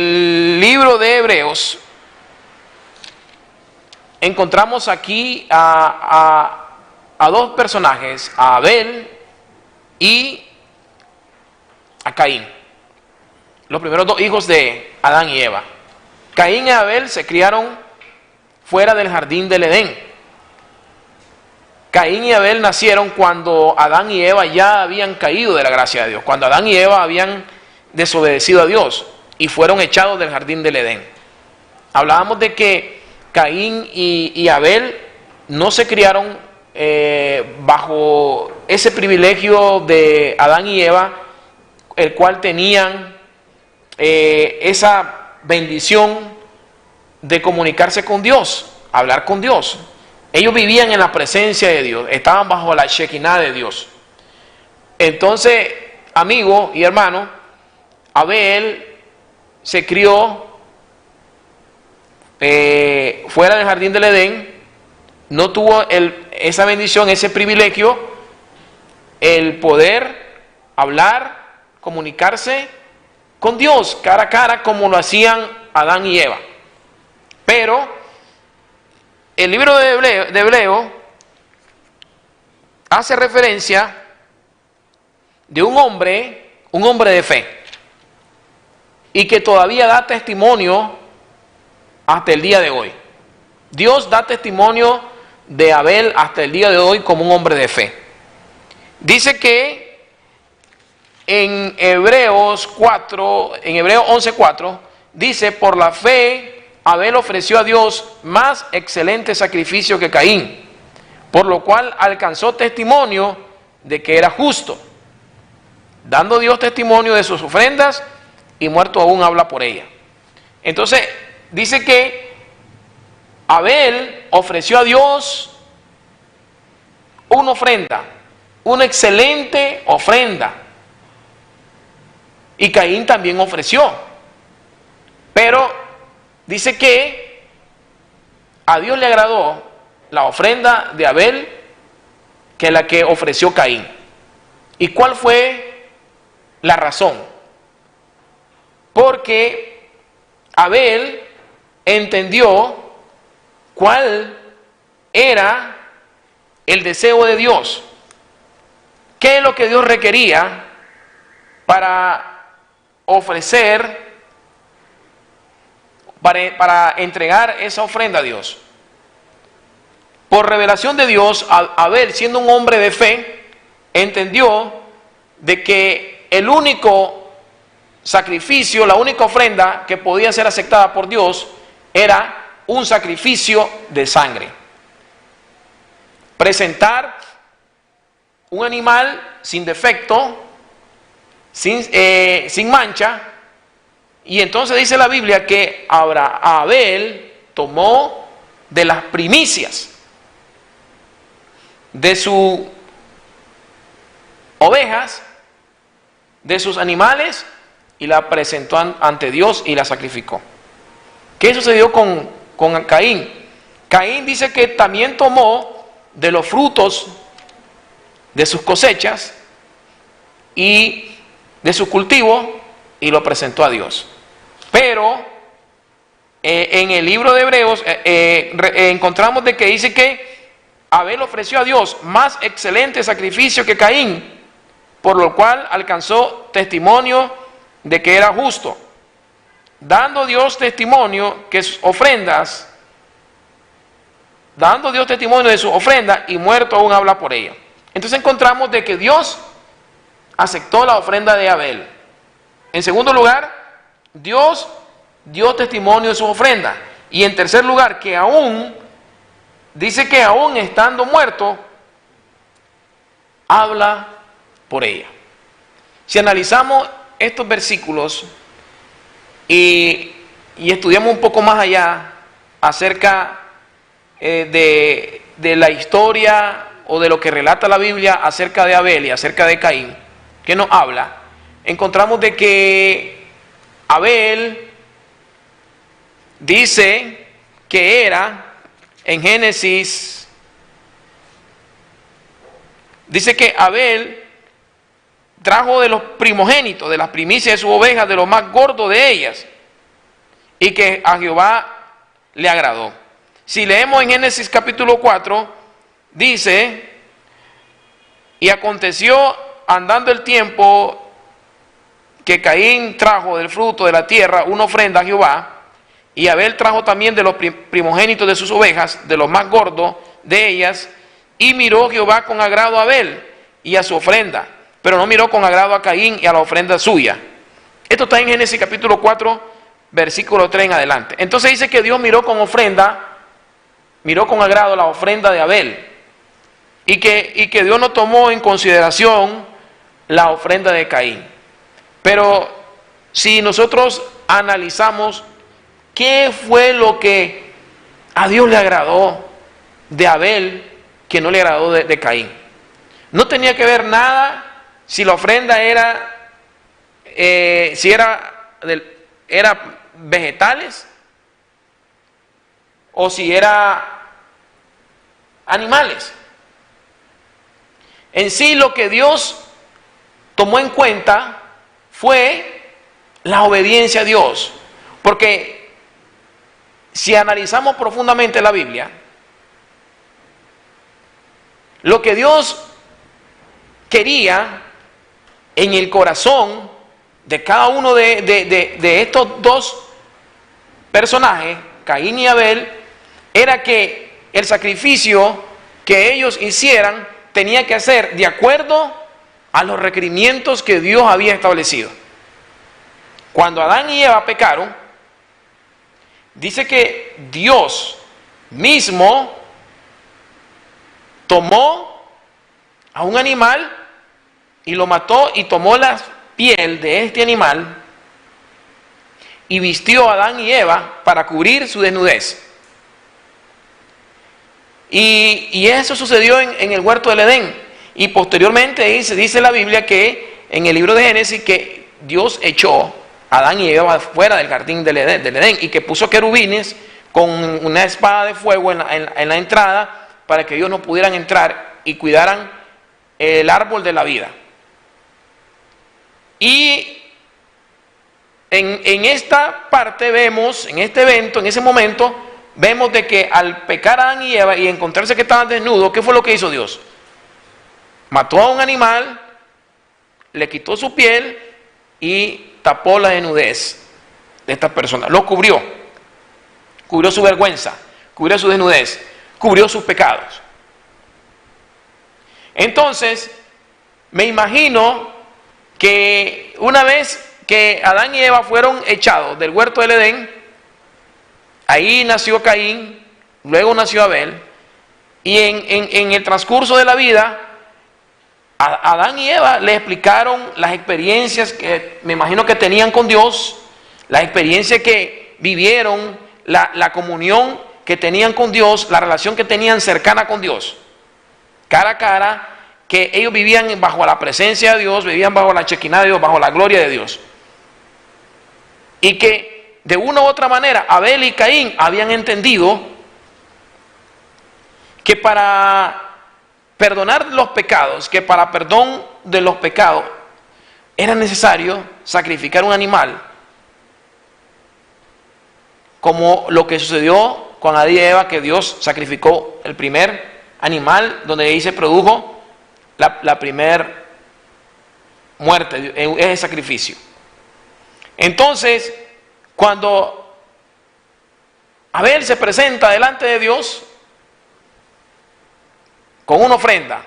El libro de Hebreos, encontramos aquí a dos personajes, a Abel y a Caín, los primeros dos hijos de Adán y Eva. Caín y Abel se criaron fuera del jardín del Edén. Caín y Abel nacieron cuando Adán y Eva ya habían caído de la gracia de Dios, cuando Adán y Eva habían desobedecido a Dios y fueron echados del jardín del Edén. Hablábamos de que Caín y Abel no se criaron bajo ese privilegio de Adán y Eva, el cual tenían esa bendición de comunicarse con Dios, hablar con Dios. Ellos vivían en la presencia de Dios, estaban bajo la Shekinah de Dios. Entonces, amigo y hermano, Abel se crió fuera del jardín del Edén, no tuvo esa bendición, ese privilegio, el poder hablar, comunicarse con Dios cara a cara como lo hacían Adán y Eva. Pero el libro de Hebreo hace referencia de un hombre de fe, y que todavía da testimonio hasta el día de hoy. Dios da testimonio de Abel hasta el día de hoy como un hombre de fe. Dice que en Hebreos 11:4, dice: por la fe Abel ofreció a Dios más excelente sacrificio que Caín, por lo cual alcanzó testimonio de que era justo, dando Dios testimonio de sus ofrendas, y muerto aún habla por ella. Entonces dice que Abel ofreció a Dios una ofrenda, una excelente ofrenda, y Caín también ofreció. Pero dice que a Dios le agradó la ofrenda de Abel que la que ofreció Caín. ¿Y cuál fue la razón? Porque Abel entendió cuál era el deseo de Dios, qué es lo que Dios requería para ofrecer, para entregar esa ofrenda a Dios. Por revelación de Dios, Abel, siendo un hombre de fe, entendió de que el único sacrificio, la única ofrenda que podía ser aceptada por Dios era un sacrificio de sangre. Presentar un animal sin defecto, sin mancha. Y entonces dice la Biblia que Abel tomó de las primicias de sus ovejas, de sus animales, y la presentó ante Dios y la sacrificó. ¿Qué sucedió con Caín? Caín dice que también tomó de los frutos de sus cosechas y de su cultivo y lo presentó a Dios. Pero en el libro de Hebreos encontramos de que dice que Abel ofreció a Dios más excelente sacrificio que Caín, por lo cual alcanzó testimonio de que era justo, dando Dios testimonio que sus ofrendas, dando Dios testimonio de su ofrenda, y muerto aún habla por ella. Entonces encontramos de que Dios aceptó la ofrenda de Abel. En segundo lugar, Dios dio testimonio de su ofrenda. Y en tercer lugar, que aún, dice que aún estando muerto, habla por ella. Si analizamos estos versículos y estudiamos un poco más allá acerca de la historia o de lo que relata la Biblia acerca de Abel y acerca de Caín, que nos habla, encontramos de que Abel dice que era, en Génesis, dice que Abel trajo de los primogénitos, de las primicias de sus ovejas, de lo más gordo de ellas, y que a Jehová le agradó. Si leemos en Génesis capítulo 4, dice: y aconteció andando el tiempo que Caín trajo del fruto de la tierra una ofrenda a Jehová, y Abel trajo también de los primogénitos de sus ovejas, de los más gordos de ellas, y miró Jehová con agrado a Abel y a su ofrenda, pero no miró con agrado a Caín y a la ofrenda suya. Esto está en Génesis capítulo 4, versículo 3 en adelante. Entonces dice que Dios miró con agrado la ofrenda de Abel, y que Dios no tomó en consideración la ofrenda de Caín. Pero si nosotros analizamos qué fue lo que a Dios le agradó de Abel que no le agradó de Caín, no tenía que ver nada si la ofrenda era era vegetales o si era animales. En sí, lo que Dios tomó en cuenta fue la obediencia a Dios. Porque si analizamos profundamente la Biblia, lo que Dios quería en el corazón de cada uno de estos dos personajes, Caín y Abel, era que el sacrificio que ellos hicieran tenía que ser de acuerdo a los requerimientos que Dios había establecido. Cuando Adán y Eva pecaron, dice que Dios mismo tomó a un animal y lo mató, y tomó la piel de este animal y vistió a Adán y Eva para cubrir su desnudez. Y eso sucedió en el huerto del Edén. Y posteriormente dice la Biblia que en el libro de Génesis que Dios echó a Adán y Eva fuera del jardín del Edén, y que puso querubines con una espada de fuego en la entrada para que ellos no pudieran entrar y cuidaran el árbol de la vida. Y en esta parte vemos, en este evento, en ese momento, vemos de que al pecar Adán y Eva y encontrarse que estaban desnudos, ¿qué fue lo que hizo Dios? Mató a un animal, le quitó su piel y tapó la desnudez de esta persona. Lo cubrió su vergüenza, cubrió su desnudez, cubrió sus pecados. Entonces, me imagino que una vez que Adán y Eva fueron echados del huerto del Edén, ahí nació Caín, luego nació Abel, y en el transcurso de la vida, a Adán y Eva le explicaron las experiencias que me imagino que tenían con Dios, las experiencias que vivieron, la comunión que tenían con Dios, la relación que tenían cercana con Dios, cara a cara, que ellos vivían bajo la presencia de Dios, vivían bajo la chequina de Dios, bajo la gloria de Dios. Y que de una u otra manera Abel y Caín habían entendido que para perdonar los pecados, que para perdón de los pecados era necesario sacrificar un animal, como lo que sucedió con Adán y Eva, que Dios sacrificó el primer animal donde ahí se produjo la primer muerte, ese sacrificio. Entonces, cuando Abel se presenta delante de Dios con una ofrenda,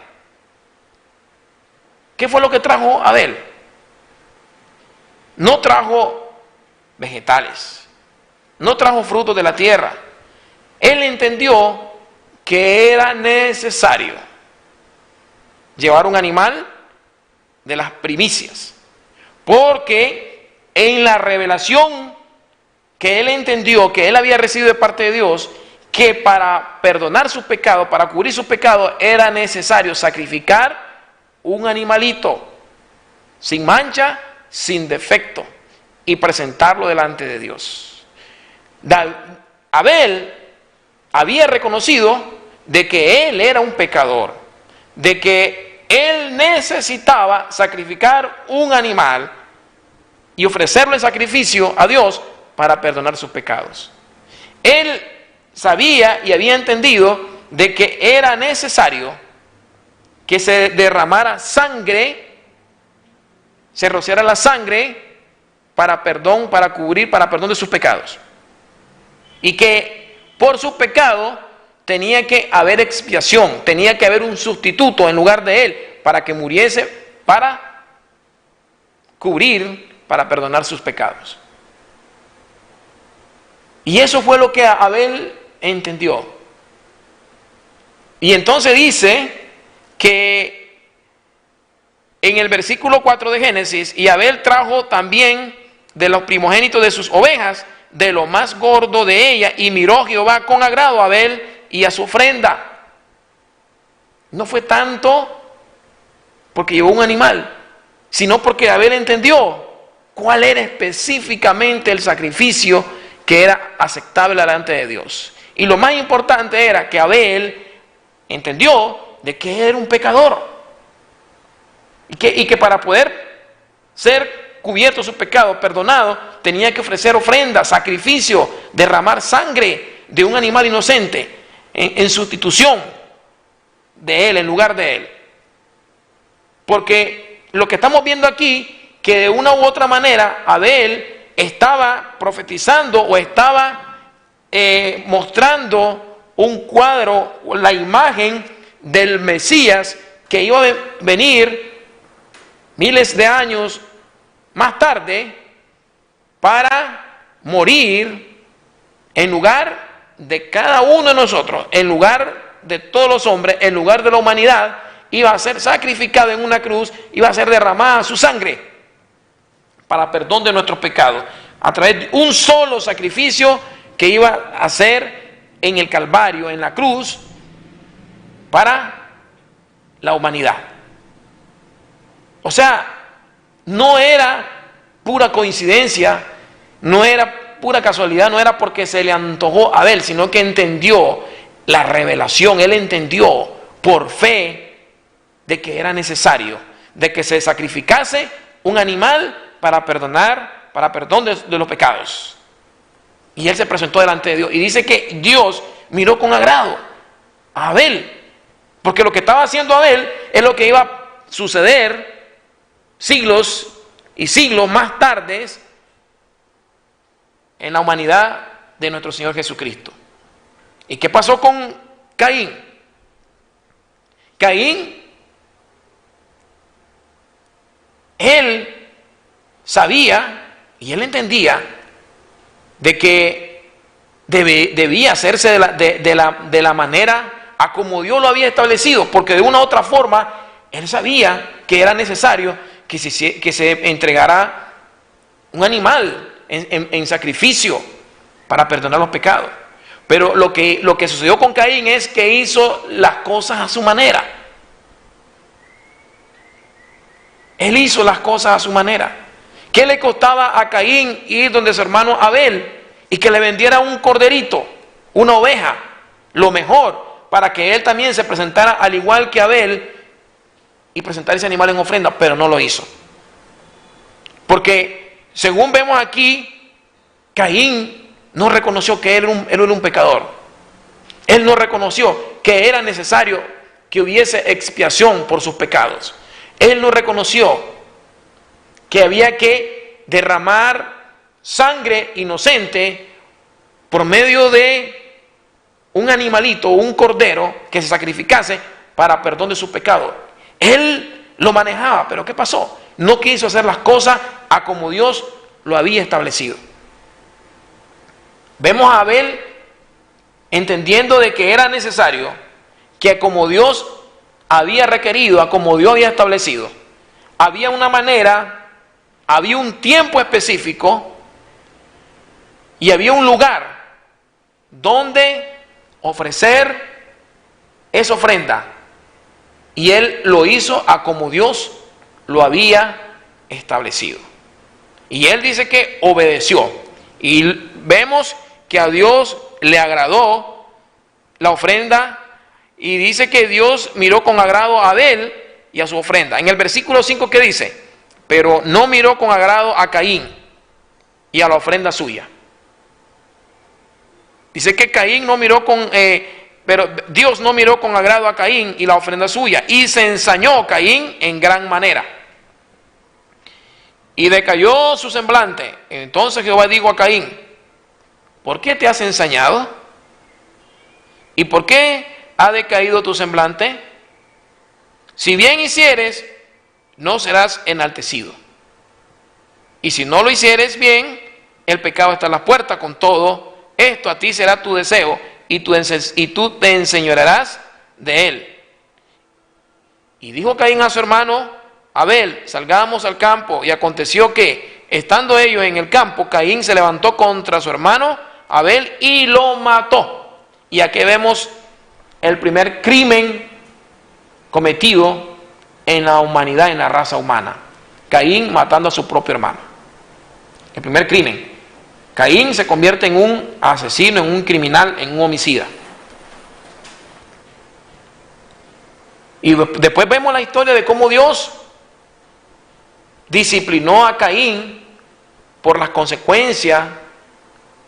¿qué fue lo que trajo Abel? No trajo vegetales, no trajo frutos de la tierra. Él entendió que era necesario llevar un animal de las primicias, porque en la revelación que él entendió, que él había recibido de parte de Dios, que para perdonar sus pecados, para cubrir sus pecados, era necesario sacrificar un animalito sin mancha, sin defecto, y presentarlo delante de Dios. Abel había reconocido de que él era un pecador, de que él necesitaba sacrificar un animal y ofrecerle sacrificio a Dios para perdonar sus pecados. Él sabía y había entendido de que era necesario que se derramara sangre, se rociara la sangre para perdón, para cubrir, para perdón de sus pecados. Y que por sus pecados tenía que haber expiación, tenía que haber un sustituto en lugar de él para que muriese, para cubrir, para perdonar sus pecados. Y eso fue lo que Abel entendió. Y entonces dice que en el versículo 4 de Génesis, y Abel trajo también de los primogénitos de sus ovejas, de lo más gordo de ella, y miró Jehová con agrado a Abel y a su ofrenda. No fue tanto porque llevó un animal, sino porque Abel entendió cuál era específicamente el sacrificio que era aceptable delante de Dios. Y lo más importante era que Abel entendió de que era un pecador y que para poder ser cubierto su pecado, perdonado, tenía que ofrecer ofrenda, sacrificio, derramar sangre de un animal inocente en sustitución de él, en lugar de él. Porque lo que estamos viendo aquí, que de una u otra manera Abel estaba profetizando o estaba mostrando un cuadro, la imagen del Mesías que iba a venir miles de años más tarde para morir en lugar de cada uno de nosotros, en lugar de todos los hombres, en lugar de la humanidad. Iba a ser sacrificado en una cruz, iba a ser derramada su sangre para perdón de nuestros pecados, a través de un solo sacrificio que iba a hacer en el Calvario, en la cruz, para la humanidad. O sea, no era pura coincidencia, no era pura casualidad, no era porque se le antojó a Abel, sino que entendió la revelación, él entendió por fe de que era necesario, de que se sacrificase un animal para perdonar, para perdón de los pecados. Y él se presentó delante de Dios y dice que Dios miró con agrado a Abel, porque lo que estaba haciendo Abel es lo que iba a suceder siglos y siglos más tarde en la humanidad de nuestro Señor Jesucristo. ¿Y qué pasó con Caín? Caín, él sabía y él entendía de que debía hacerse de la manera a como Dios lo había establecido, porque de una u otra forma él sabía que era necesario que se entregara un animal en sacrificio para perdonar los pecados. Pero lo que sucedió con Caín es que hizo las cosas a su manera. Él hizo las cosas a su manera. ¿Qué le costaba a Caín ir donde su hermano Abel y que le vendiera un corderito, una oveja, lo mejor, para que él también se presentara al igual que Abel y presentar ese animal en ofrenda? Pero no lo hizo. Porque según vemos aquí, Caín no reconoció que él era un pecador. Él no reconoció que era necesario que hubiese expiación por sus pecados. Él no reconoció que había que derramar sangre inocente por medio de un animalito o un cordero que se sacrificase para perdón de sus pecados. Él lo manejaba, pero ¿qué pasó? No quiso hacer las cosas a como Dios lo había establecido. Vemos a Abel entendiendo de que era necesario que como Dios había requerido, a como Dios había establecido, había una manera, había un tiempo específico y había un lugar donde ofrecer esa ofrenda. Y él lo hizo a como Dios lo había establecido. Y él dice que obedeció. Y vemos que a Dios le agradó la ofrenda. Y dice que Dios miró con agrado a Abel y a su ofrenda. En el versículo 5, ¿qué dice? Pero no miró con agrado a Caín y a la ofrenda suya. Dice que Caín no miró pero Dios no miró con agrado a Caín y la ofrenda suya, y se ensañó Caín en gran manera. Y decayó su semblante. Entonces Jehová dijo a Caín: ¿por qué te has ensañado? ¿Y por qué ha decaído tu semblante? Si bien hicieres, no serás enaltecido. Y si no lo hicieres bien, el pecado está a la puerta. Con todo esto, a ti será tu deseo, y tú te enseñorearás de él. Y dijo Caín a su hermano Abel: salgamos al campo. Y aconteció que, estando ellos en el campo, Caín se levantó contra su hermano Abel y lo mató. Y aquí vemos el primer crimen cometido en la humanidad, en la raza humana. Caín matando a su propio hermano. El primer crimen. Caín se convierte en un asesino, en un criminal, en un homicida. Y después vemos la historia de cómo Dios disciplinó a Caín por las consecuencias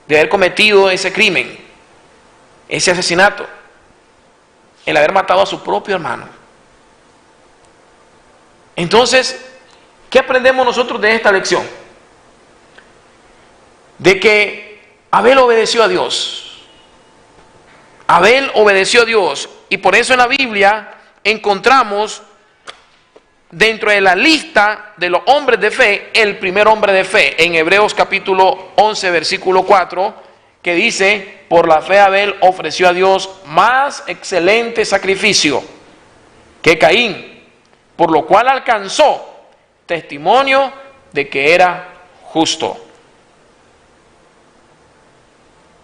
de haber cometido ese crimen, ese asesinato, el haber matado a su propio hermano. Entonces, ¿qué aprendemos nosotros de esta lección? De que Abel obedeció a Dios. Abel obedeció a Dios, y por eso en la Biblia encontramos dentro de la lista de los hombres de fe, el primer hombre de fe, en Hebreos capítulo 11, versículo 4, que dice: por la fe Abel ofreció a Dios más excelente sacrificio que Caín, por lo cual alcanzó testimonio de que era justo.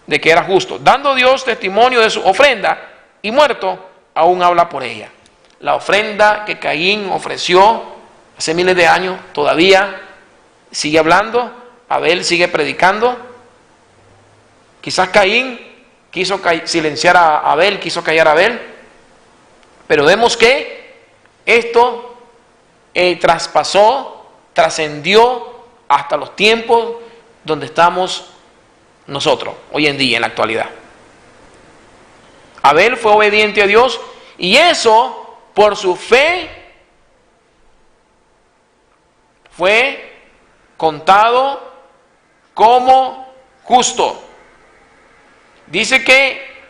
De que era justo, dando Dios testimonio de su ofrenda, y muerto, aún habla por ella. La ofrenda que Caín ofreció hace miles de años todavía sigue hablando. Abel sigue predicando. Quizás Caín quiso silenciar a Abel, quiso callar a Abel, pero vemos que esto trascendió hasta los tiempos donde estamos nosotros, hoy en día, en la actualidad. Abel fue obediente a Dios, y eso, por su fe, fue contado como justo. Dice que,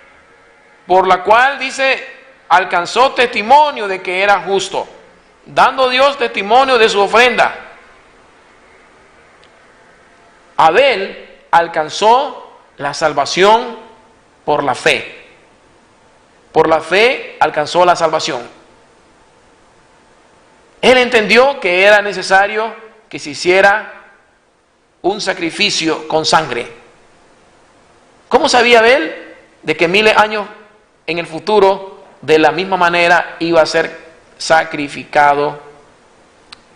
por la cual, dice, alcanzó testimonio de que era justo, dando Dios testimonio de su ofrenda. Abel alcanzó la salvación por la fe. Por la fe alcanzó la salvación. Él entendió que era necesario que se hiciera un sacrificio con sangre. ¿Cómo sabía Abel de que miles de años en el futuro, de la misma manera, iba a ser sacrificado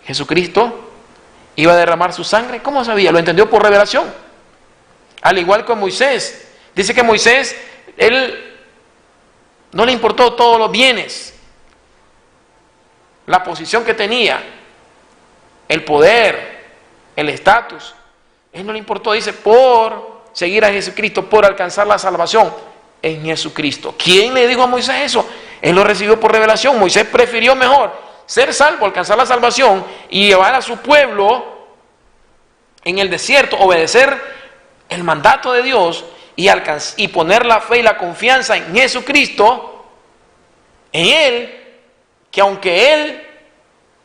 Jesucristo? ¿Iba a derramar su sangre? ¿Cómo sabía? Lo entendió por revelación. Al igual que Moisés. Dice que Moisés, él no le importó todos los bienes, la posición que tenía, el poder, el estatus. Él no le importó, dice, por seguir a Jesucristo, por alcanzar la salvación en Jesucristo. ¿Quién le dijo a Moisés eso? Él lo recibió por revelación. Moisés prefirió mejor ser salvo, alcanzar la salvación y llevar a su pueblo en el desierto, obedecer el mandato de Dios y poner la fe y la confianza en Jesucristo, en Él, que aunque Él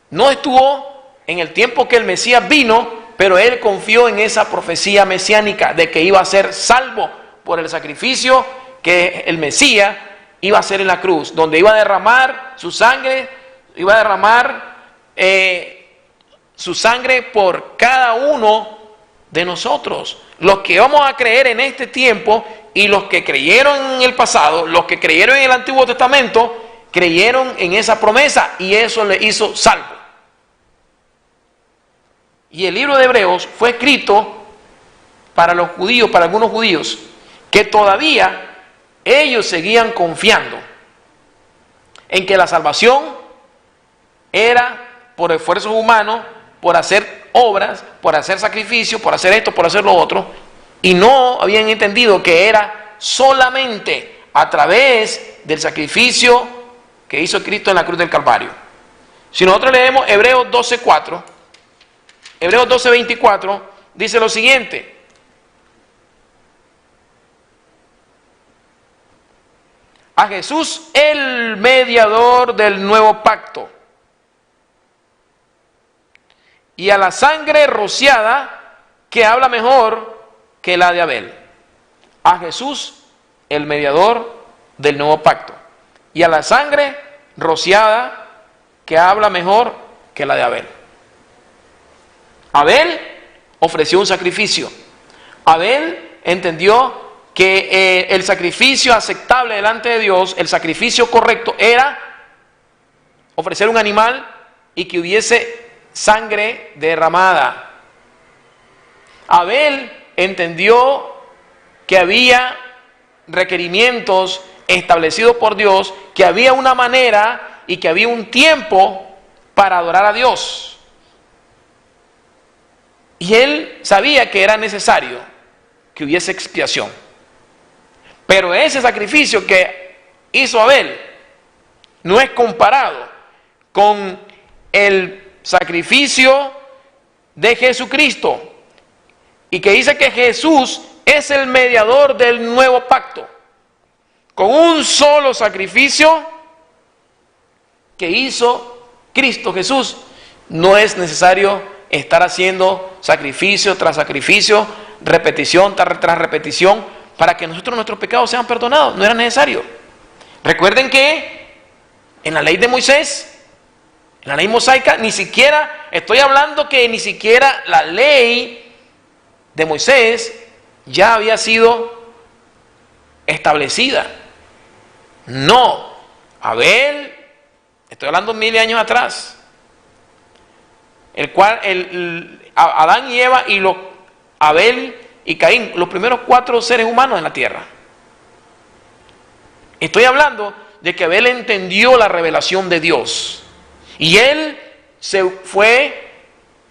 no estuvo en el tiempo que el Mesías vino, pero Él confió en esa profecía mesiánica de que iba a ser salvo por el sacrificio que el Mesías iba a hacer en la cruz, donde iba a derramar su sangre, iba a derramar su sangre por cada uno de nosotros, los que vamos a creer en este tiempo y los que creyeron en el pasado, los que creyeron en el Antiguo Testamento, creyeron en esa promesa y eso le hizo salvo. Y el libro de Hebreos fue escrito para los judíos, para algunos judíos, que todavía ellos seguían confiando en que la salvación era por esfuerzos humanos, por hacer obras, por hacer sacrificios, por hacer esto, por hacer lo otro, y no habían entendido que era solamente a través del sacrificio que hizo Cristo en la cruz del Calvario. Si nosotros leemos Hebreos 12:4, Hebreos 12:24, dice lo siguiente: a Jesús, el mediador del nuevo pacto, y a la sangre rociada, que habla mejor que la de Abel. A Jesús, el mediador del nuevo pacto, y a la sangre rociada, que habla mejor que la de Abel. Abel ofreció un sacrificio. Abel entendió que el sacrificio aceptable delante de Dios, el sacrificio correcto, era ofrecer un animal y que hubiese sangre derramada. Abel entendió que había requerimientos establecidos por Dios, que había una manera y que había un tiempo para adorar a Dios. Y él sabía que era necesario que hubiese expiación. Pero ese sacrificio que hizo Abel no es comparado con el sacrificio de Jesucristo, y que dice que Jesús es el mediador del nuevo pacto. Con un solo sacrificio que hizo Cristo Jesús, no es necesario estar haciendo sacrificio tras sacrificio, repetición tras repetición, para que nuestros pecados sean perdonados. No era necesario. Recuerden que en la ley de Moisés, en la ley mosaica, ni siquiera, estoy hablando que ni siquiera la ley de Moisés ya había sido establecida. No, Abel, estoy hablando 1000 años atrás, el cual Adán y Eva y Abel y Caín, los primeros 4 seres humanos en la tierra. Estoy hablando de que Abel entendió la revelación de Dios y él se fue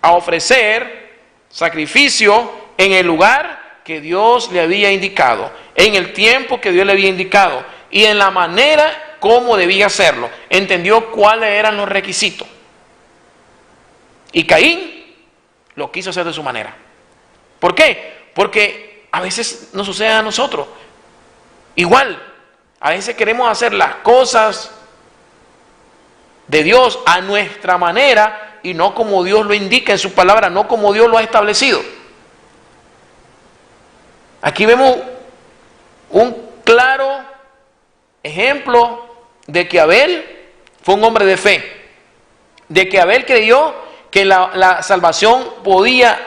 a ofrecer sacrificio en el lugar que Dios le había indicado, en el tiempo que Dios le había indicado y en la manera como debía hacerlo. Entendió cuáles eran los requisitos. Y Caín lo quiso hacer de su manera. ¿Por qué? Porque a veces nos sucede a nosotros. Igual, a veces queremos hacer las cosas de Dios a nuestra manera y no como Dios lo indica en su palabra, no como Dios lo ha establecido. Aquí vemos un claro ejemplo de que Abel fue un hombre de fe, de que Abel creyó que la salvación podía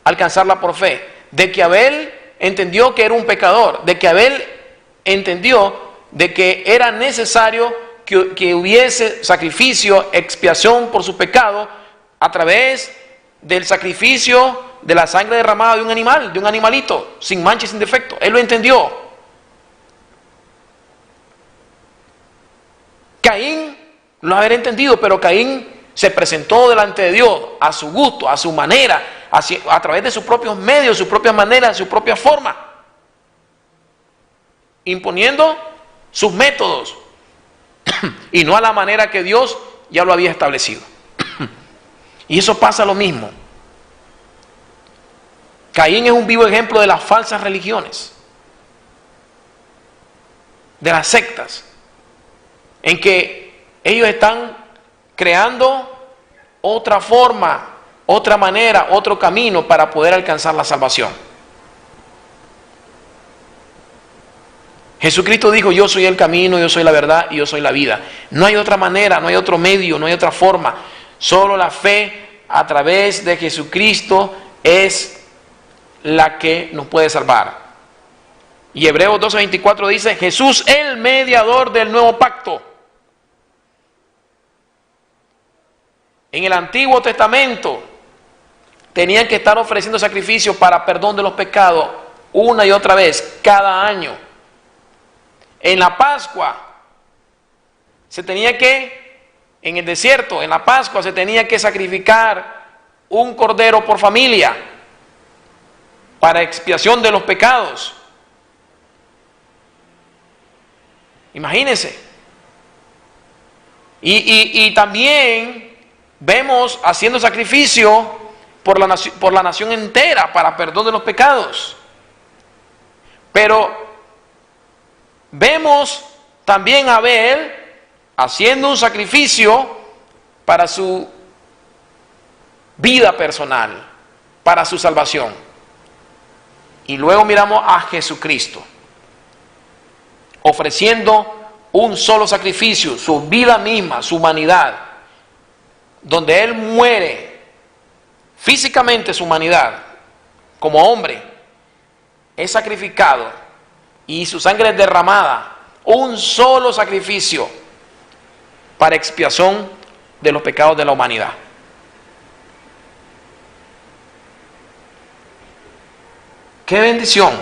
alcanzarla por fe, de que Abel entendió que era un pecador, de que Abel entendió de que era necesario que hubiese sacrificio, expiación por su pecado a través del sacrificio de la sangre derramada de un animal, de un animalito, sin mancha y sin defecto. Él lo entendió. Caín lo había entendido, pero Caín se presentó delante de Dios a su gusto, a su manera, a través de sus propios medios, su propia manera, su propia forma, imponiendo sus métodos y no a la manera que Dios ya lo había establecido. Y eso pasa lo mismo. Caín es un vivo ejemplo de las falsas religiones, de las sectas, en que ellos están creando otra forma, otra manera, otro camino para poder alcanzar la salvación. Jesucristo dijo: yo soy el camino, yo soy la verdad y yo soy la vida. No hay otra manera, no hay otro medio, no hay otra forma. Solo la fe a través de Jesucristo es la que nos puede salvar. Y Hebreos 12:24 dice: Jesús, el mediador del nuevo pacto. En el Antiguo Testamento tenían que estar ofreciendo sacrificios para perdón de los pecados una y otra vez, cada año. En la Pascua se tenía que, en el desierto, en la Pascua se tenía que sacrificar un cordero por familia para expiación de los pecados. Imagínense. Y también vemos haciendo sacrificio por la nación entera para perdón de los pecados. Pero vemos también a Abel haciendo un sacrificio para su vida personal, para su salvación. Y luego miramos a Jesucristo ofreciendo un solo sacrificio, su vida misma, su humanidad, donde Él muere físicamente, su humanidad, como hombre, es sacrificado y su sangre es derramada, un solo sacrificio para expiación de los pecados de la humanidad. ¡Qué bendición!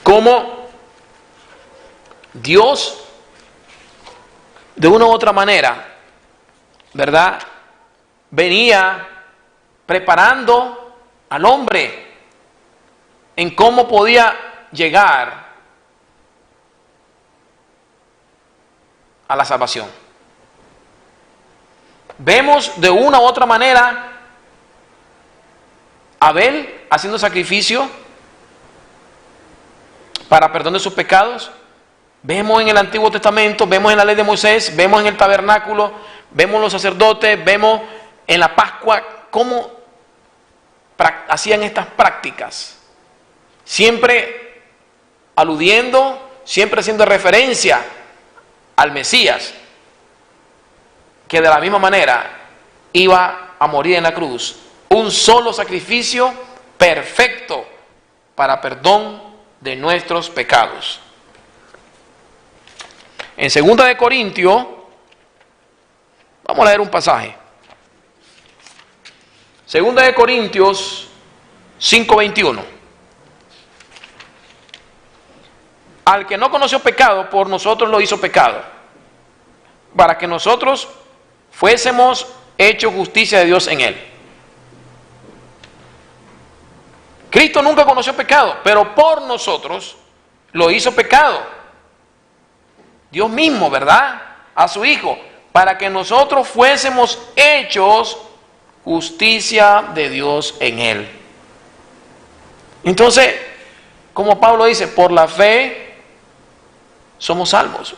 Cómo Dios, de una u otra manera, ¿verdad?, venía preparando al hombre en cómo podía llegar a la salvación. Vemos de una u otra manera Abel haciendo sacrificio para perdón de sus pecados. Vemos en el Antiguo Testamento, vemos en la ley de Moisés, vemos en el tabernáculo, vemos los sacerdotes, vemos en la Pascua cómo hacían estas prácticas, siempre aludiendo, siempre haciendo referencia al Mesías, que de la misma manera iba a morir en la cruz. Un solo sacrificio perfecto para perdón de nuestros pecados. En 2 de Corintios, vamos a leer un pasaje. 2 de Corintios 5:21. Al que no conoció pecado, por nosotros lo hizo pecado, para que nosotros fuésemos hechos justicia de Dios en él. Cristo nunca conoció pecado, pero por nosotros lo hizo pecado. Dios mismo, ¿verdad?, a su Hijo, para que nosotros fuésemos hechos justicia de Dios en él. Entonces, como Pablo dice, por la fe somos salvos.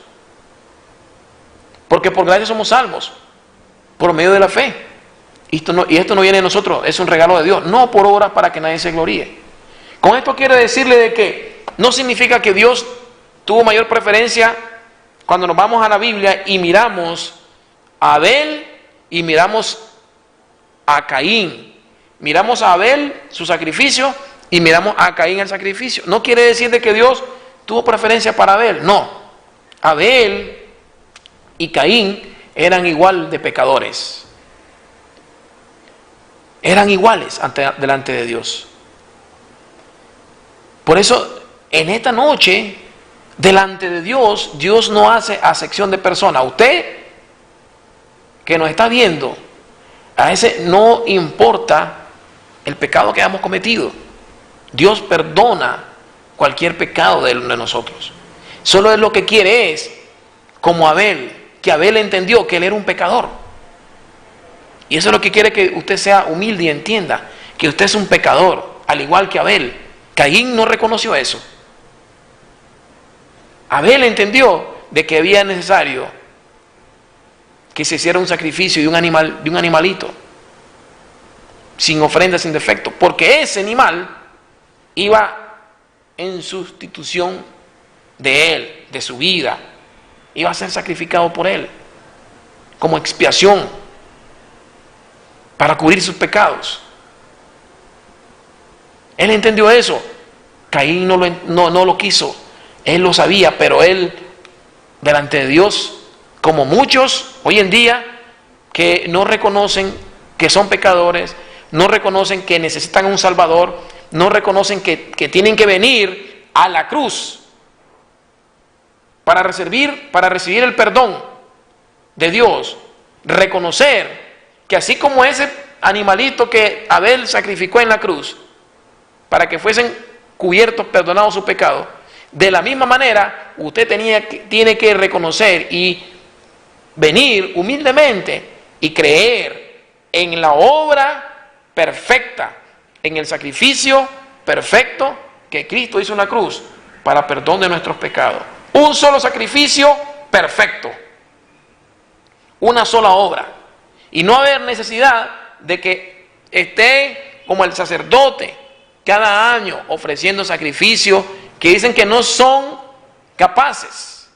Porque por gracia somos salvos, por medio de la fe. Y esto no viene de nosotros, es un regalo de Dios, no por obras para que nadie se gloríe. Con esto quiero decirle de que no significa que Dios tuvo mayor preferencia cuando nos vamos a la Biblia y miramos a Abel y miramos a Caín. Miramos a Abel, su sacrificio, y miramos a Caín, el sacrificio. No quiere decir de que Dios tuvo preferencia para Abel, no. Abel y Caín eran igual de pecadores. Eran iguales delante de Dios. Por eso, en esta noche, delante de Dios, Dios no hace acepción de personas. Usted que nos está viendo, a ese no importa el pecado que hayamos cometido. Dios perdona cualquier pecado de nosotros. Solo Él lo que quiere es, como Abel, que Abel entendió que él era un pecador. Y eso es lo que quiere, que usted sea humilde y entienda que usted es un pecador, al igual que Abel. Caín no reconoció eso. Abel entendió de que había necesario que se hiciera un sacrificio de un animalito, sin ofrenda, sin defecto, porque ese animal iba en sustitución de él, de su vida, iba a ser sacrificado por él, como expiación, para cubrir sus pecados. Él entendió eso. Caín no lo quiso. Él lo sabía, pero él, delante de Dios, como muchos hoy en día, que no reconocen que son pecadores, no reconocen que necesitan un Salvador, no reconocen que tienen que venir a la cruz para recibir el perdón de Dios, reconocer que así como ese animalito que Abel sacrificó en la cruz, para que fuesen cubiertos, perdonados sus pecados, De la misma manera, usted tiene que reconocer y venir humildemente y creer en la obra perfecta, en el sacrificio perfecto que Cristo hizo en la cruz para perdón de nuestros pecados. Un solo sacrificio perfecto, una sola obra, y no haber necesidad de que esté como el sacerdote cada año ofreciendo sacrificios que dicen que no son capaces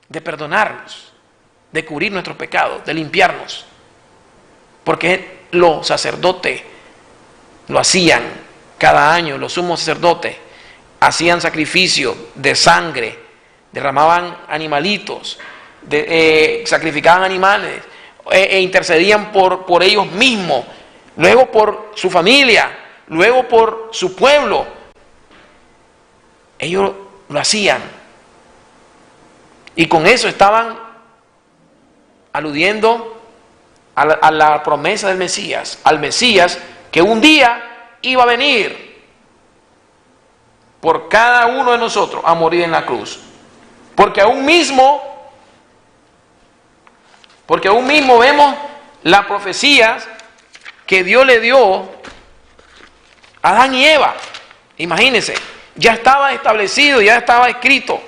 de perdonarnos, de cubrir nuestros pecados, de limpiarnos, porque los sacerdotes lo hacían cada año. Los sumos sacerdotes hacían sacrificio de sangre, derramaban animalitos, sacrificaban animales, e intercedían por ellos mismos, luego por su familia, luego por su pueblo. Ellos lo hacían, y con eso estaban aludiendo a la promesa del Mesías, al Mesías que un día iba a venir por cada uno de nosotros a morir en la cruz. Porque aún mismo vemos las profecías que Dios le dio a Adán y Eva. Imagínense, ya estaba establecido, ya estaba escrito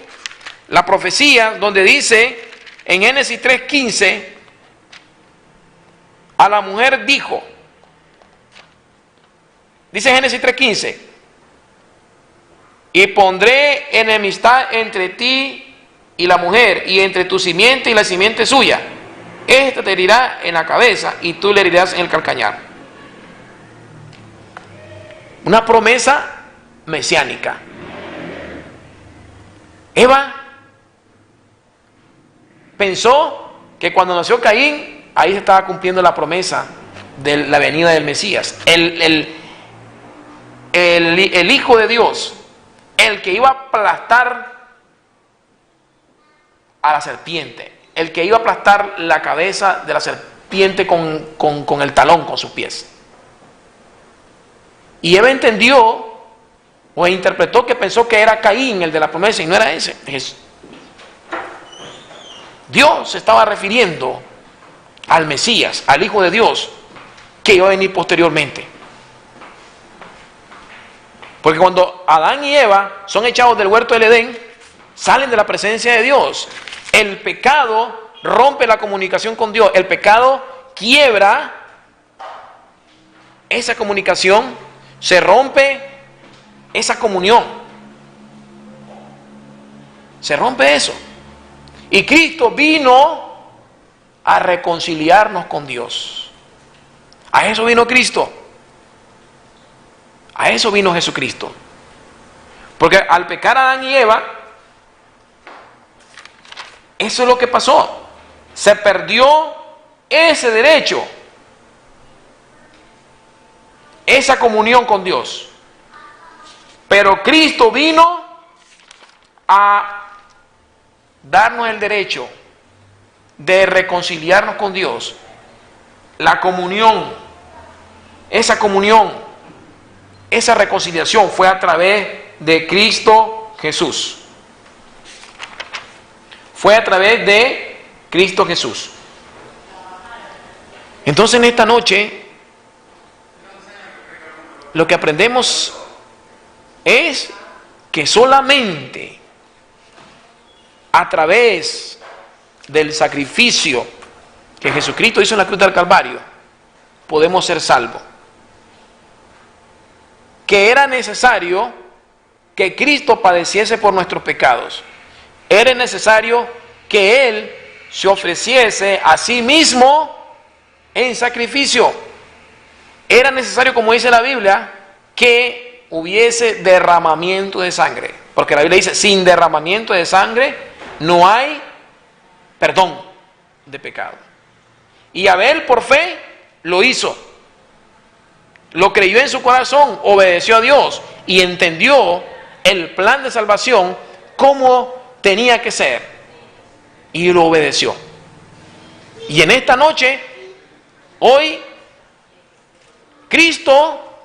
la profecía donde dice en Génesis 3:15, a la mujer dijo, dice Génesis 3:15, y pondré enemistad entre ti y la mujer, y entre tu simiente y la simiente suya. Este te herirá en la cabeza y tú le herirás en el calcañar. Una promesa mesiánica. Eva pensó que cuando nació Caín, ahí se estaba cumpliendo la promesa de la venida del Mesías. El Hijo de Dios, el que iba a aplastar a la serpiente, el que iba a aplastar la cabeza de la serpiente con el talón, con sus pies. Y Eva entendió o interpretó que pensó que era Caín el de la promesa, y no era ese. Dios se estaba refiriendo al Mesías, al Hijo de Dios, que iba a venir posteriormente. Porque cuando Adán y Eva son echados del huerto del Edén, salen de la presencia de Dios. El pecado rompe la comunicación con Dios. El pecado quiebra esa comunicación, se rompe esa comunión. Se rompe eso. Y Cristo vino a reconciliarnos con Dios. A eso vino Cristo. A eso vino Jesucristo. Porque al pecar Adán y Eva, eso es lo que pasó. Se perdió ese derecho, esa comunión con Dios. Pero Cristo vino a darnos el derecho de reconciliarnos con Dios. La comunión, esa reconciliación fue a través de Cristo Jesús. Fue a través de Cristo Jesús. Entonces en esta noche lo que aprendemos es que solamente a través del sacrificio que Jesucristo hizo en la cruz del Calvario podemos ser salvos. Que era necesario que Cristo padeciese por nuestros pecados. Era necesario que Él se ofreciese a sí mismo en sacrificio. Era necesario, como dice la Biblia, que hubiese derramamiento de sangre. Porque la Biblia dice, sin derramamiento de sangre no hay perdón de pecado. Y Abel, por fe, lo hizo. Lo creyó en su corazón, obedeció a Dios y entendió el plan de salvación como tenía que ser. Y lo obedeció. Y en esta noche, hoy, Cristo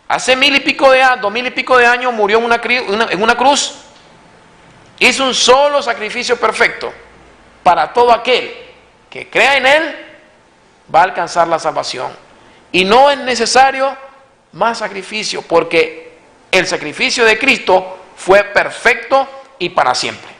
hace 1000 y pico de años, 2000 y pico de años, murió en una cruz, hizo un solo sacrificio perfecto para todo aquel que crea en Él, va a alcanzar la salvación. Y no es necesario más sacrificio, porque el sacrificio de Cristo fue perfecto y para siempre.